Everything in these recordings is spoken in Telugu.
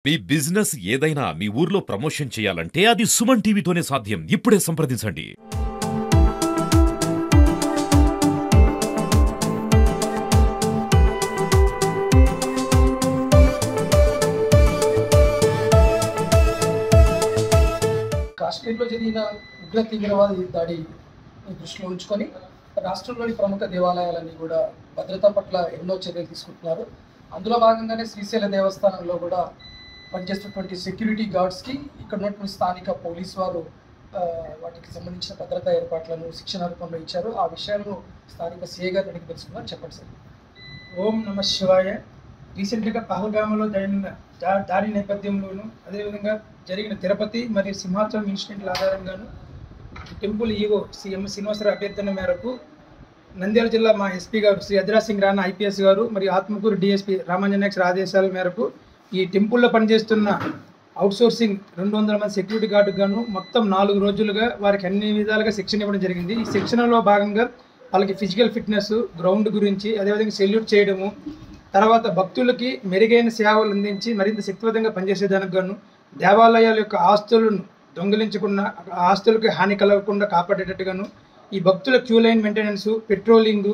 మీ బిజినెస్ ఏదైనా మీ ఊర్లో ప్రమోషన్ చేయాలంటే అది సుమన్ టీవీతోనే సాధ్యం. ఇప్పుడే సంప్రదించండి. కాశ్మీర్లో జరిగిన ఉగ్ర తీవ్రవాది దాడి దృష్టిలో ఉంచుకొని రాష్ట్రంలోని ప్రముఖ దేవాలయాలన్నీ కూడా భద్రత పట్ల ఎన్నో చర్యలు తీసుకుంటున్నారు. అందులో భాగంగానే శ్రీశైల దేవస్థానంలో కూడా పనిచేస్తున్నటువంటి సెక్యూరిటీ గార్డ్స్కి ఇక్కడ ఉన్నటువంటి స్థానిక పోలీసు వారు వాటికి సంబంధించిన భద్రతా ఏర్పాట్లను శిక్షణ రూపంలో ఇచ్చారు. ఆ విషయాలను స్థానిక సీఏ గారు అడిగి తెలుసుకున్నారు. చెప్పండి సార్. ఓం నమ శివాయ. రీసెంట్గా పహల్గామలో జరిగిన దాడి నేపథ్యంలోనూ అదేవిధంగా జరిగిన తిరుపతి మరియు సింహాచలం ఇన్సిడెంట్ల ఆధారంగాను టెంపుల్ ఈవో సీఎం శ్రీనివాసరావు అభ్యర్థన మేరకు నంద్యాల జిల్లా మా ఎస్పీ గారు శ్రీ అదిరాజ్ సింగ్ రాణా ఐపీఎస్ గారు మరియు ఆత్మకూరు డిఎస్పీ రామాంజనేయ ఆదేశాల మేరకు ఈ టెంపుల్లో పనిచేస్తున్న అవుట్సోర్సింగ్ 200 మంది సెక్యూరిటీ గార్డు గాను మొత్తం 4 రోజులుగా వారికి అన్ని విధాలుగా శిక్షణ ఇవ్వడం జరిగింది. ఈ శిక్షణలో భాగంగా వాళ్ళకి ఫిజికల్ ఫిట్నెస్, గ్రౌండ్ గురించి, అదేవిధంగా సెల్యూట్ చేయడము, తర్వాత భక్తులకి మెరుగైన సేవలు అందించి మరింత శక్తివంతంగా పనిచేసేదానికి గాను దేవాలయాల యొక్క ఆస్తులను దొంగిలించకుండా, ఆస్తులకు హాని కలగకుండా కాపాడేటట్టుగాను ఈ భక్తుల క్యూ లైన్ మెయింటెనెన్స్, పెట్రోలింగ్,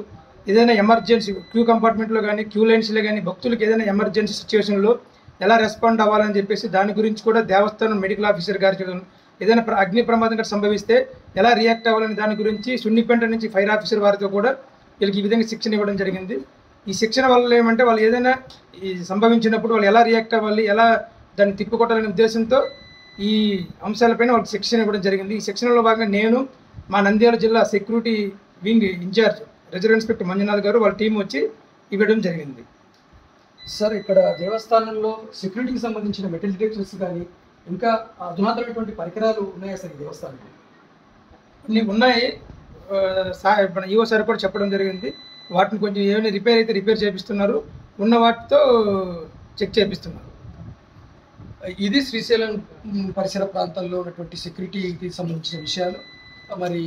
ఏదైనా ఎమర్జెన్సీ క్యూ కంపార్ట్మెంట్లో కానీ క్యూ లైన్స్లో కానీ భక్తులకు ఏదైనా ఎమర్జెన్సీ సిచ్యువేషన్లో ఎలా రెస్పాండ్ అవ్వాలని చెప్పేసి దాని గురించి కూడా దేవస్థానం మెడికల్ ఆఫీసర్ గారికి ఏదైనా అగ్ని ప్రమాదం సంభవిస్తే ఎలా రియాక్ట్ అవ్వాలని దాని గురించి సున్నిపేట నుంచి ఫైర్ ఆఫీసర్ వారితో కూడా వీళ్ళకి ఈ విధంగా శిక్షణ ఇవ్వడం జరిగింది. ఈ శిక్షణ వల్ల ఏమంటే వాళ్ళు ఏదైనా ఈ సంభవించినప్పుడు వాళ్ళు ఎలా రియాక్ట్ అవ్వాలి, ఎలా దాన్ని తిప్పుకొట్టాలనే ఉద్దేశంతో ఈ అంశాలపైన వాళ్ళకి శిక్షణ ఇవ్వడం జరిగింది. ఈ శిక్షణలో భాగంగా నేను మా నంద్యాల జిల్లా security wing incharge reserve inspector Manjunath garu వాళ్ళ టీం వచ్చి ఇవ్వడం జరిగింది. సార్, ఇక్కడ దేవస్థానంలో సెక్యూరిటీకి సంబంధించిన మెటల్ డిటెక్టర్స్ కానీ ఇంకా అధునాతనమైనటువంటి పరికరాలు ఉన్నాయా సార్ ఈ దేవస్థానంలో? కొన్ని ఉన్నాయి. మన ఈవో సార్ కూడా చెప్పడం జరిగింది. వాటిని కొంచెం ఏమైనా రిపేర్ అయితే రిపేర్ చేపిస్తున్నారు, ఉన్న వాటితో చెక్ చేపిస్తున్నారు. ఇది శ్రీశైలం పరిసర ప్రాంతాల్లో ఉన్నటువంటి సెక్యూరిటీకి సంబంధించిన విషయాలు. మరి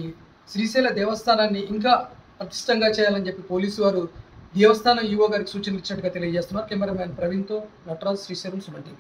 శ్రీశైల దేవస్థానాన్ని ఇంకా పటిష్టంగా చేయాలని చెప్పి పోలీసు వారు దేవస్థానం ఈవో గారికి సూచనలు ఇచ్చినట్టుగా తెలియజేస్తున్నారు. కెమెరామ్యాన్ ప్రవీణ్తో నటరాజ్, శ్రీశైలం, సుమన్ టీవీ.